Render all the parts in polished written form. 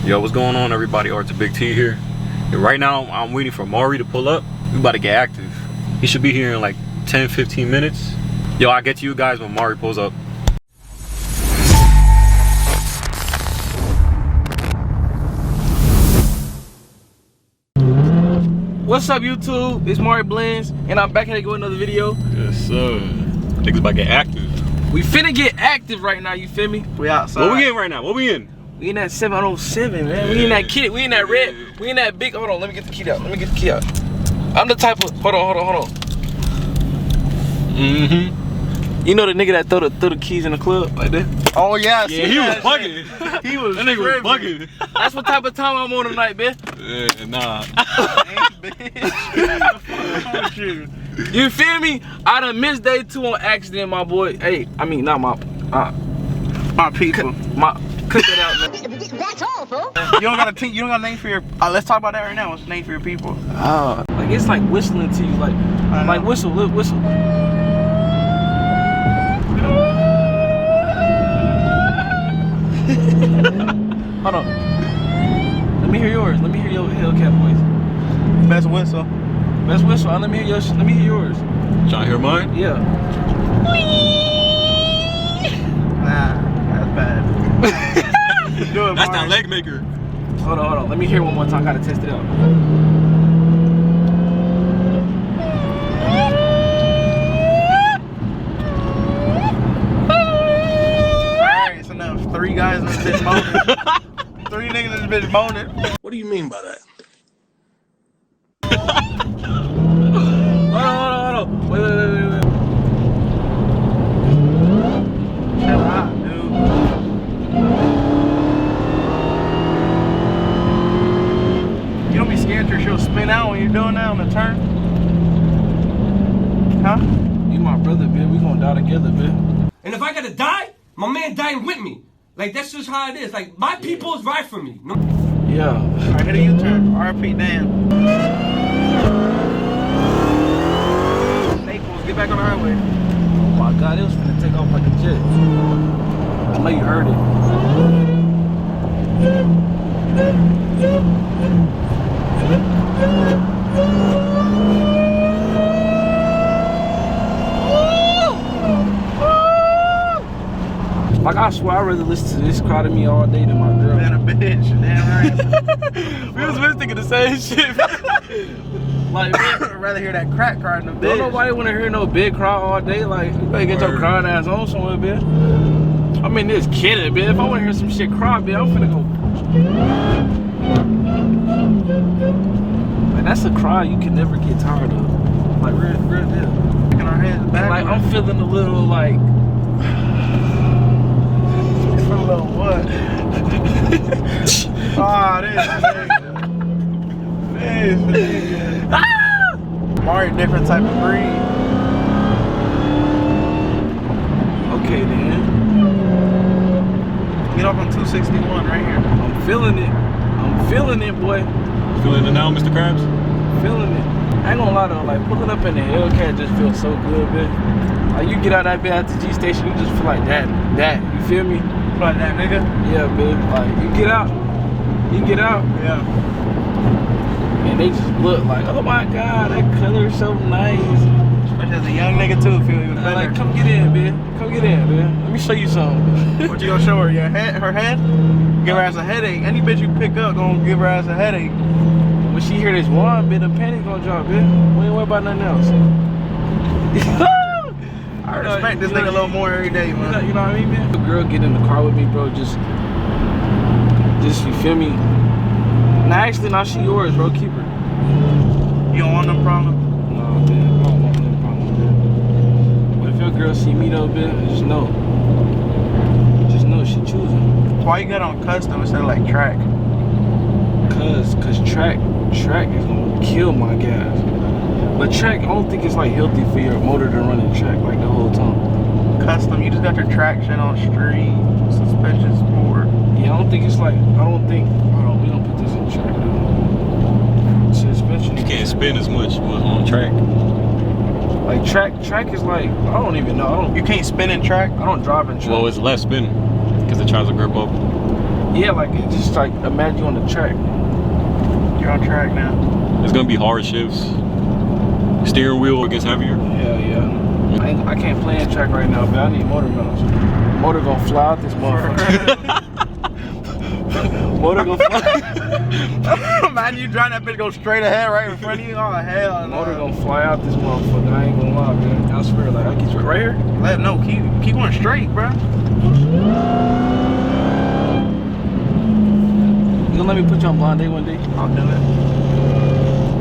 Yo, what's going on, everybody? Arts Big T here. And right now, I'm waiting for Mari to pull up. We about to get active. He should be here in like 10-15 minutes. Yo, I'll get to you guys when Mari pulls up. What's up, YouTube? It's Mari Blends, and I'm back here to go another video. Yes, sir. Niggas about to get active. We finna get active right now, you feel me? We outside. What we in right now? What we in? We in that 707, man. We in that kit. We in that red. We in that big. Hold on, let me get the key out. I'm the type of. Hold on. You know the nigga that throw the keys in the club like that? Oh yeah, yeah, he was bugging. He was. That nigga was bugging. That's what type of time I'm on tonight, bitch. Yeah, nah. You feel me? I done missed day 2 on accident, my boy. Hey, I mean not my people. Cut that out, man. That's all, folks. You don't got a name for your. Let's talk about that right now. What's the name for your people? Like it's like whistling to you, like whistle. Hold on. Let me hear yours. Let me hear your Hellcat voice. Best whistle. Let me hear yours. Let me hear yours. Trying to hear mine? Yeah. Nah, that's bad. Do it, That's that leg maker. Hold on. Let me hear it one more time. I gotta test it out. Alright, so now 3 guys in this bitch moaning. 3 niggas in this bitch moaning. What do you mean by that? Hold on. Wait. Chill out, dude. You don't be scared your shit'll spin out when you're doing that on the turn? Huh? You my brother, bitch. We gonna die together, bitch. And if I gotta die, my man dying with me. Like, that's just how it is. Like, my people's right for me. No? Yeah. Alright, hit a U-turn. RP Dan. Staples, get back on the highway. Oh my God, it was finna take off like a jet. I know you heard it. Like, I swear, I'd rather listen to this cry to me all day than my girl. Man, a bitch. Damn right. We was thinking the same shit. Like, I'd rather hear that crack cry than a bitch. don't nobody want to hear no big cry all day. Like, you better get your crying ass on somewhere, bitch. I mean, this kidding, bitch. If I want to hear some shit cry, bitch, I'm finna go. Like, that's a cry you can never get tired of. Like, real deal. In our heads back. Like, I'm feeling a little like. A little what? This nigga. Mari, different type of breed. Okay, then. Get off on 261 right here. I'm feeling it, boy. Feeling it now, Mr. Krabs? Feeling it. I ain't gonna lie though, like pulling up in the Hellcat just feels so good, bitch. Like you get out that bit at the G station, you just feel like that. You feel me? Like that nigga? Yeah, bitch. Like you get out. Yeah. And they just look like, oh my God, that color is so nice. Especially as a young nigga too, feel even better. Like, come get in, bitch. Let me show you something. What you gonna show her? Your head? Her head? Give her ass a headache. Any bitch you pick up gonna give her ass a headache. When she hear this one, bitch, the panties gonna drop, bitch. We ain't worry about nothing else. I respect this nigga a little more every day, man. You know what I mean, man? The girl get in the car with me, bro. Just you feel me? Nah, actually, now she yours, bro. Keep her. You don't want no problem? No, man. I don't want no problem, man. But if your girl see me though, bitch, just know she choosing. Why you got on custom instead of like track? Cause track is gonna kill my gas. But track, I don't think it's like healthy for your motor to run in track like the whole time. Custom, you just got your traction on street, suspension sport. Yeah, I don't think it's like, hold on, we don't put this in track though. Suspension. You can't spin as much on track. Like track is like, I don't even know. You can't spin in track? I don't drive in track. Well, it's less spin because it tries to grip up. Yeah, like it's just like imagine you on the track. You're on track now. It's gonna be hard shifts. Steering wheel gets heavier. Hell yeah. I can't play in track right now, but I need motor mounts. Motor gonna fly out this motherfucker. Motor gonna fly. Imagine you drive that bitch go straight ahead right in front of you. Oh hell. Motor gonna fly out this motherfucker. I ain't gonna lie, man. I swear, like I keep right here. Let no keep going straight, bro. You gonna let me put you on blind date one day? I'll do it.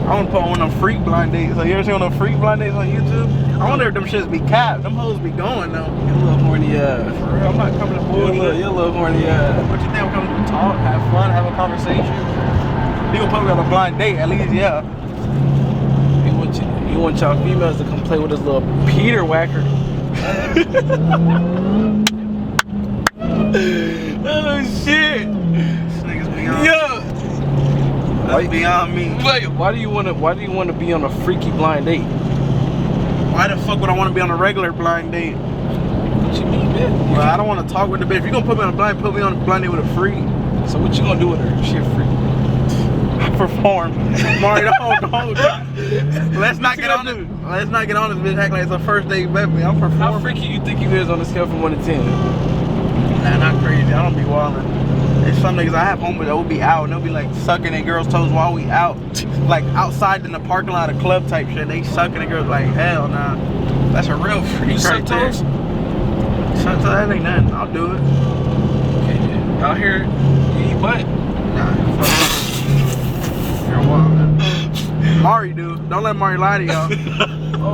I want to put on them freak blind dates. Like, you ever seen them freak blind dates on YouTube? I wonder if them shits be capped. Them hoes be going though. You a little horny ass. For real, I'm not coming to bullshit. You a little horny ass. What you think I'm coming to talk, have fun, have a conversation? You gonna put me on a blind date, at least, yeah. You want y'all females to come play with this little Peter whacker. Oh shit. This nigga's beyond. Yeah. That's beyond me. Wait, why do you wanna be on a freaky blind date? Why the fuck would I want to be on a regular blind date? What you mean, man? Well, I don't want to talk with the bitch. If you gonna put me on a blind, put me on a blind date with a freak. So what you gonna do with her? She a freak. Perform. Mario, don't. Let's not get on this. Let's not get on this bitch. Act like it's a first date with me. I'm performing. How freaky you think you is on a scale from 1 to 10? Nah, not crazy. I don't be wildin'. There's some niggas I have home that will be out and they'll be like sucking their girls' toes while we out. Like outside in the parking lot of club type shit. They sucking their girls like hell nah. That's a real freak. You suck right there. toes? Suck toes, that ain't nothing. I'll do it. Okay, out here, you eat butt. Nah, you're wild. Mari do. Don't let Mari lie to y'all.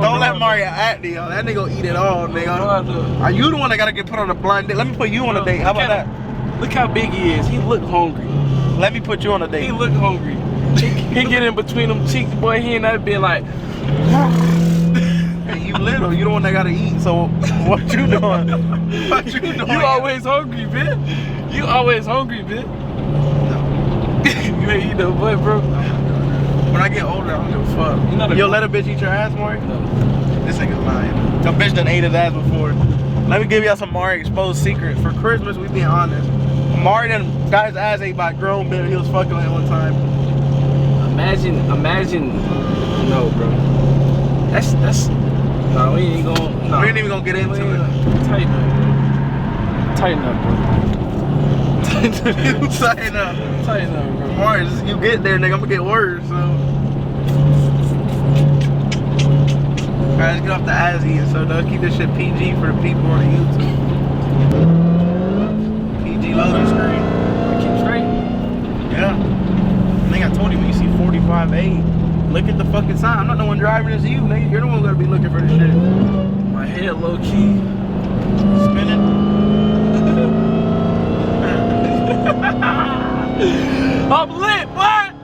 Don't let Mari act to y'all. That nigga eat it all, nigga. Are you the one that gotta get put on a blind date? Let me put you on a date. How about that? Look how big he is. He look hungry. Let me put you on a date. He look hungry. He get in between them cheeks, boy. He ain't that been like. Hey, you little. You the one that gotta eat. So what you doing? What you doing? You always hungry, bitch. You always hungry, bitch. No. You ain't eat no butt, bro. When I get older, I don't give a fuck. You'll let a bitch eat your ass, Mari? No. This nigga's lying. The bitch done ate his ass before. Let me give y'all some Mari exposed secrets. For Christmas, we being honest. Mari done got his ass ate by a grown bitch he was fucking with one time. Imagine. No, bro. That's. No, we ain't gonna. No. We ain't even gonna get into it. Tighten up, bro. Tighten up. Tighten up, bro. Mari, just you get there, nigga, I'm gonna get worse, so. Alright, let's get off the ass eating, so let's keep this shit PG for the people on the YouTube. PG loading screen. Keep straight. Yeah. I think I told you when you see 45A, look at the fucking sign. I'm not the one driving, it's you, nigga. You're the one who's gonna be looking for this shit. My head low key Spinning. I'm lit, what?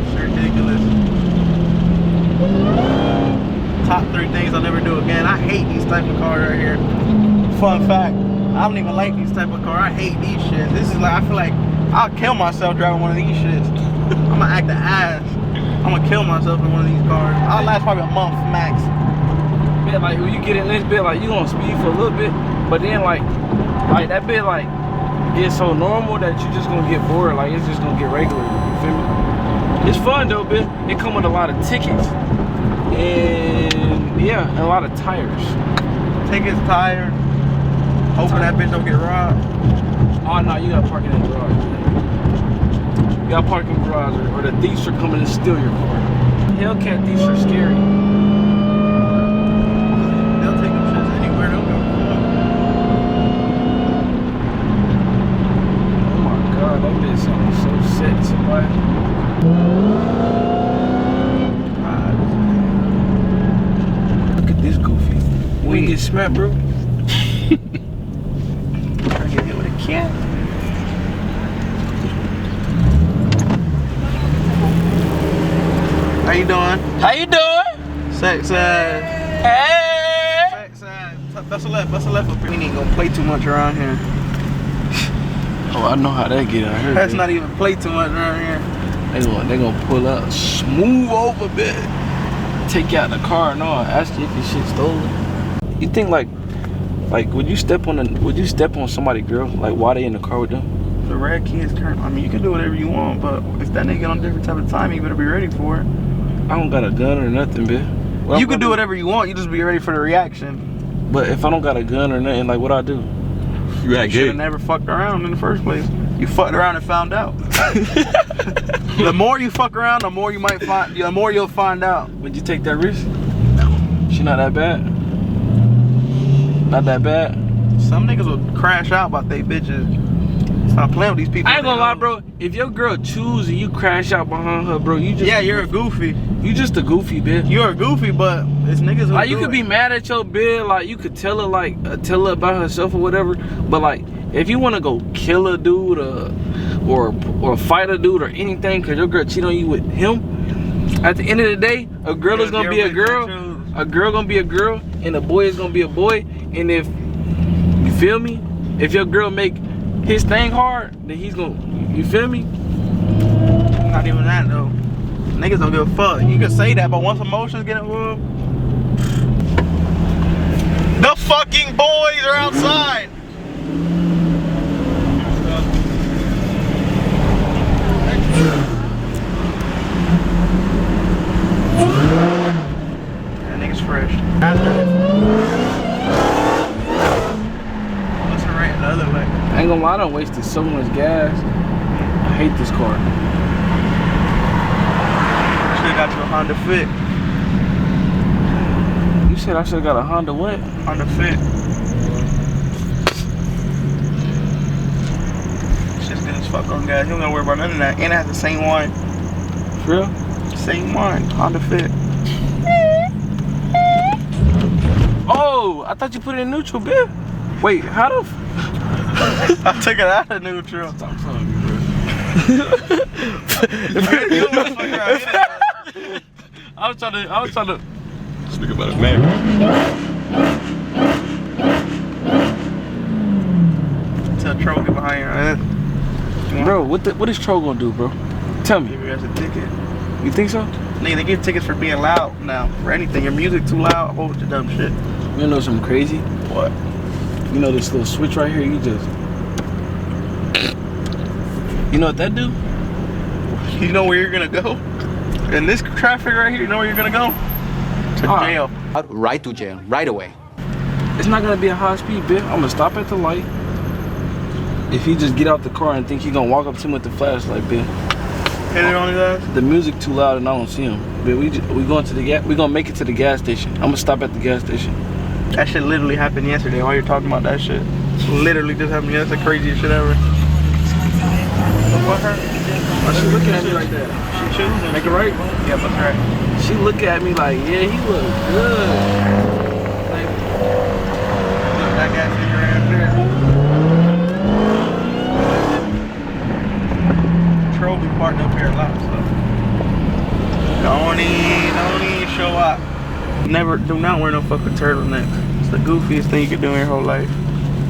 It's ridiculous. Top 3 things I'll never do again. I hate these type of cars right here. Fun fact, I don't even like these type of cars. I hate these shits. This is like, I feel like I'll kill myself driving one of these shits. I'm gonna act the ass. I'm gonna kill myself in one of these cars. I'll last probably a month max. Man, like when you get in this bit, like you gonna speed for a little bit, but then like that bit like it's so normal that you just gonna get bored. Like it's just gonna get regular. You feel me? It's fun though, bitch. It come with a lot of tickets and yeah, and a lot of tires. Tickets, tires. Hoping that bitch don't get robbed. Oh no, you gotta park it in the garage. You gotta park in the garage, or the thieves are coming to steal your car. Hellcat thieves are scary. They'll take them shits anywhere. They'll go. Oh my god, that bitch sounds so sexy, boy. Look at this goofy. We ain't get smacked, bro. I get hit with a can. How you doing? How you doing? Sex Hey! Sex Bust a left up here. We ain't gonna play too much around here. Oh, I know how that get out here. Let's not even play too much around here. They gonna pull up, smooth over, bitch. Take you out the car and all. Ask you if your shit stolen. You think like Like, would you step on somebody's girl? Like, while they in the car with them? The red key is current. I mean, you can do whatever you want, but if that nigga on a different type of time, you better be ready for it. I don't got a gun or nothing, bitch. You can do whatever you want. You just be ready for the reaction. But if I don't got a gun or nothing, like, what I do? You should have never fucked around in the first place. You fucked around and found out. The more you fuck around, the more you might find. The more you'll find out. Would you take that risk? She not that bad. Not that bad. Some niggas will crash out about they bitches. Stop playing with these people. I ain't gonna lie, bro. If your girl choose and you crash out behind her, bro, you just you're a goofy. You just a goofy bitch. You're a goofy, but it's niggas who like you could be mad at your bitch, like you could tell her about herself or whatever. But like if you wanna go kill a dude or fight a dude or anything because your girl cheat on you with him, at the end of the day, a girl is gonna be a girl. A girl gonna be a girl, and a boy is gonna be a boy. And if you feel me, if your girl make his thing hard, then he's gonna, you feel me? Not even that though. Niggas don't give a fuck. You can say that, but once emotions get involved, the fucking boys are outside. That nigga's fresh. The other way. I ain't gonna lie, I done wasted so much gas. I hate this car. Should've got you a Honda Fit. You said I should've got a Honda what? Honda Fit. Shit's good as fuck on gas. You don't gotta worry about none of that. And it has the same wine. For real? Same wine. Honda Fit. Oh, I thought you put it in neutral, bitch. Wait, how the I took it out of neutral. Stop telling me, bro. I was trying to Speak about his man. Tell Troll get behind your ass. Bro, what is Troll gonna do, bro? Tell me. Give you guys a ticket. You think so? Nigga, they give tickets for being loud now. For anything. Your music too loud, a whole bunch of dumb shit. You know something crazy? What? You know this little switch right here, you just... You know what that do? You know where you're gonna go? In this traffic right here, you know where you're gonna go? To jail. Right to jail, right away. It's not gonna be a high speed, bitch. I'm gonna stop at the light. If he just get out the car and think he gonna walk up to me with the flashlight, bitch. Hit it on his ass? The music too loud and I don't see him. But we gonna make it to the gas station. I'm gonna stop at the gas station. That shit literally happened yesterday while you're talking about that shit. Literally just happened. That's the craziest shit ever. What her? Why she looking at me like that? She choosing. Make it right? Yeah, that's right. She look at me like, yeah, he look good. Like, that gas station right there. Troll be parked up here a lot, so. Don't even show up. Do not wear no fucking turtleneck. It's the goofiest thing you can do in your whole life.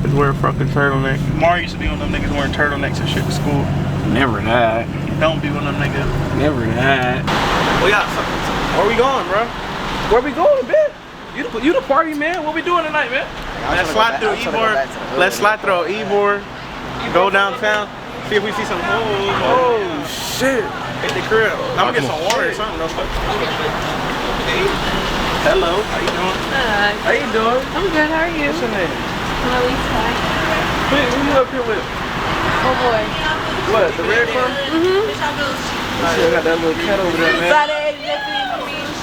Is wear a fucking turtleneck. Mario used to be one of them niggas wearing turtlenecks and shit to school. never that. Don't be one of them niggas. Never that. We got where we going, bro? Where we going, man? You the party, man. What we doing tonight, man? Let's slide through Ybor. Let's slide through Ybor. Go downtown. See if we see some hoes. Oh shit. Hit the crib. I'm gonna get some water or something. Hello. How you doing? Hi. How you doing? I'm good. How are you? What's your name? Melissa. Who you up here with? Oh boy. What? The red one? Mm-hmm. I got that little cat over there, man. Baddie,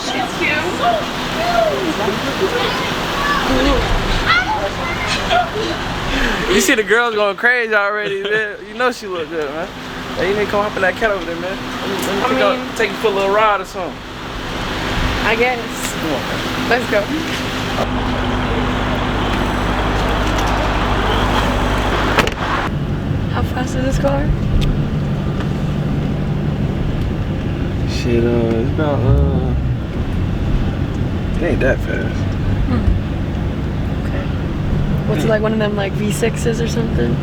she's cute. You see the girls going crazy already, man. You know she look good, man. Hey, you need to come hop in that cat over there, man. Let me take you for a little ride or something. I guess. Come on. Let's go. How fast is this car? Shit, it's about, it ain't that fast. Okay. What's it like, one of them like V6s or something? I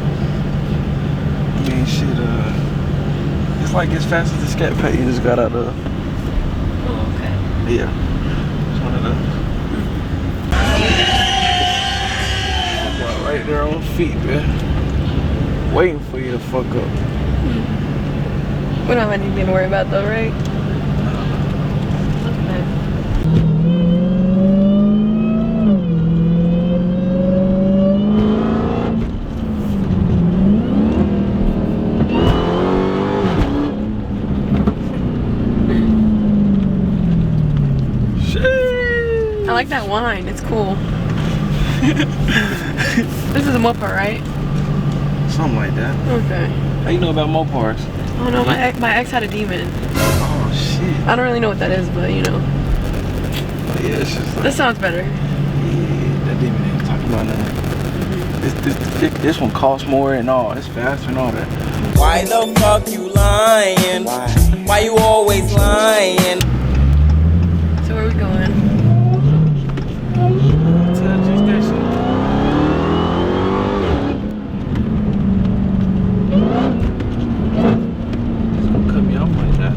mean, shit, it's like as fast as the scat pack you just got out of. Oh, okay. Yeah. It's one of those. right there on feet, man. Waiting for you to fuck up. We don't have anything to worry about though, right? Okay. I like that wine, it's cool. This is a Mopar, right? Something like that. Okay. How you know about Mopars? Oh no, my ex had a demon. Oh shit. I don't really know what that is, but you know. But yeah, it's just like, This sounds better. yeah, that demon ain't talking about nothing. This one costs more and all. It's faster and all that. Why the fuck you lying? Why you always lying? So where are we going? Tell G Station. Just gonna cut me off like that.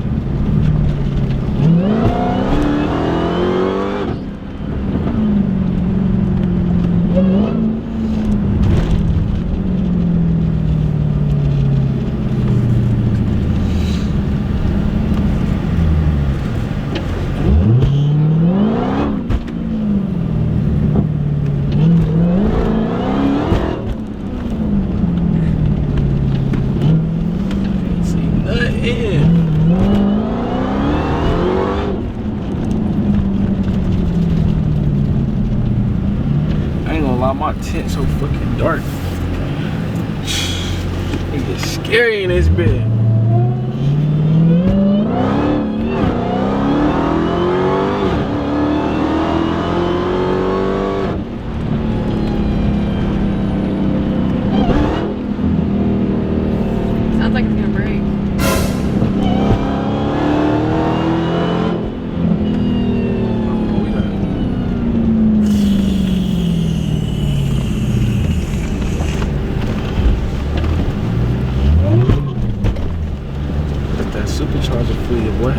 My tent so fucking dark. It gets scary in this bed. Sounds like it's gonna break. Supercharger for you, boy.